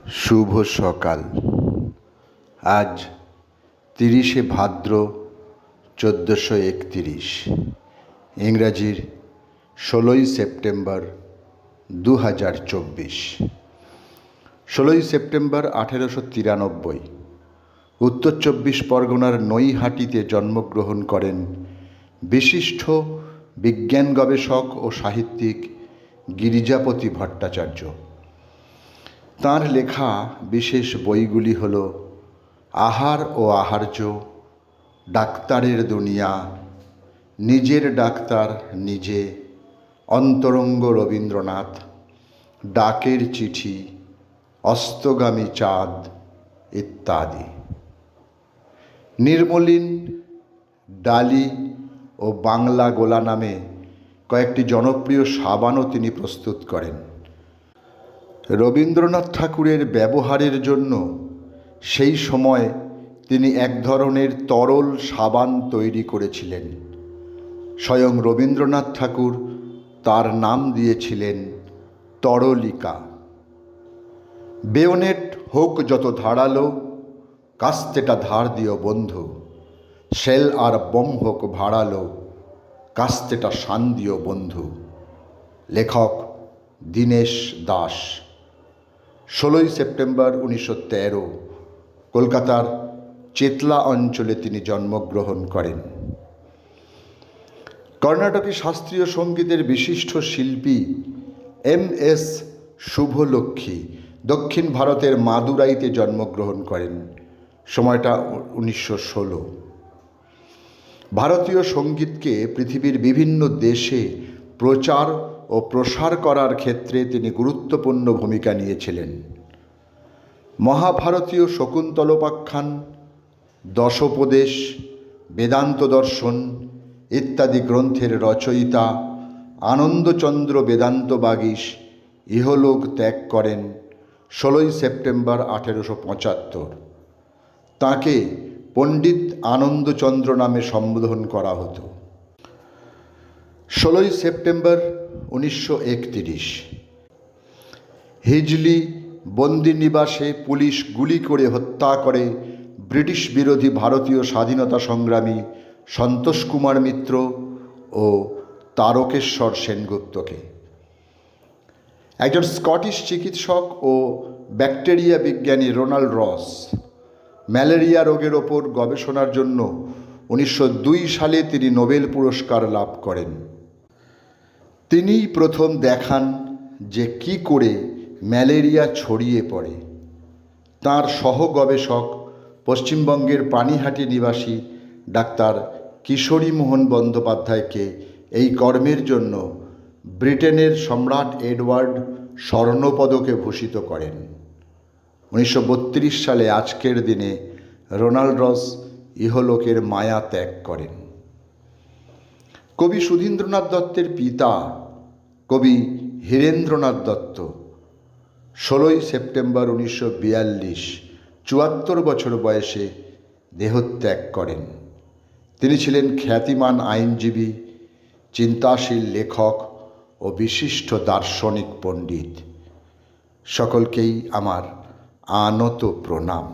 শুভ সকাল। আজ 30শে ভাদ্র 1431, ইংরাজির 16ই September 2024। 16ই September 1893 উত্তর 24 পরগনার নৈহাটিতে জন্মগ্রহণ করেন বিশিষ্ট বিজ্ঞান গবেষক ও সাহিত্যিক গিরিজাপতি ভট্টাচার্য। তাঁর লেখা বিশেষ বইগুলি হল আহার ও আহার্য, ডাক্তারের দুনিয়া, নিজের ডাক্তার নিজে, অন্তরঙ্গ রবীন্দ্রনাথ, ডাকের চিঠি, অস্তগামী চাঁদ ইত্যাদি। নির্মলিন, ডালি ও বাংলা গোলা নামে কয়েকটি জনপ্রিয় সাবানও তিনি প্রস্তুত করেন। রবীন্দ্রনাথ ঠাকুরের ব্যবহারের জন্য সেই সময় তিনি এক ধরনের তরল সাবান তৈরি করেছিলেন। স্বয়ং রবীন্দ্রনাথ ঠাকুর তার নাম দিয়েছিলেন তরলিকা। বেয়োনেট হোক যত ধারালো, কাস্তেটা ধার দিও বন্ধু, শেল আর বম হোক ভাড়ালো, কাস্তেটা শান দিও বন্ধু। লেখক দীনেশ দাস। 16ই সেপ্টেম্বর 1913 কলকাতার চেতলা অঞ্চলে তিনি জন্মগ্রহণ করেন। কর্ণাটকী শাস্ত্রীয় সঙ্গীতের বিশিষ্ট শিল্পী MS শুভলক্ষ্মী দক্ষিণ ভারতের মাদুরাইতে জন্মগ্রহণ করেন। সময়টা 1916। ভারতীয় সঙ্গীতকে পৃথিবীর বিভিন্ন দেশে প্রচার ও প্রসার করার ক্ষেত্রে তিনি গুরুত্বপূর্ণ ভূমিকা নিয়েছিলেন। মহাভারতীয় শকুন্তলোপাখ্যান, দশোপদেশ, বেদান্ত দর্শন ইত্যাদি গ্রন্থের রচয়িতা আনন্দচন্দ্র বেদান্ত বাগীশ ইহলোক ত্যাগ করেন 16ই সেপ্টেম্বর 1875। তাঁকে পণ্ডিত আনন্দচন্দ্র নামে সম্বোধন করা হতো। 16ই সেপ্টেম্বর 1931 হিজলি বন্দিনিবাসে পুলিশ গুলি করে হত্যা করে ব্রিটিশ বিরোধী ভারতীয় স্বাধীনতা সংগ্রামী সন্তোষ কুমার মিত্র ও তারকেশ্বর সেনগুপ্তকে। একজন স্কটিশ চিকিৎসক ও ব্যাকটেরিয়া বিজ্ঞানী রোনাল্ড রস ম্যালেরিয়া রোগের ওপর গবেষণার জন্য 1902 সালে তিনি নোবেল পুরস্কার লাভ করেন। তিনিই প্রথম দেখান যে কি করে ম্যালেরিয়া ছড়িয়ে পড়ে। তাঁর সহ গবেষক পশ্চিমবঙ্গের পানিহাটি নিবাসী ডাক্তার কিশোরীমোহন বন্দ্যোপাধ্যায়কে এই কর্মের জন্য ব্রিটেনের সম্রাট এডওয়ার্ড স্বর্ণপদকে ভূষিত করেন। 1932 সালে আজকের দিনে রোনাল্ড রস ইহলোকের মায়া ত্যাগ করেন। কবি সুধীন্দ্রনাথ দত্তের পিতা কবি হীরেন্দ্রনাথ দত্ত 16ই সেপ্টেম্বর 1942 74 বছর বয়সে দেহত্যাগ করেন। তিনি ছিলেন খ্যাতিমান আইনজীবী, চিন্তাশীল লেখক ও বিশিষ্ট দার্শনিক পণ্ডিত। সকলকেই আমার আনত প্রণাম।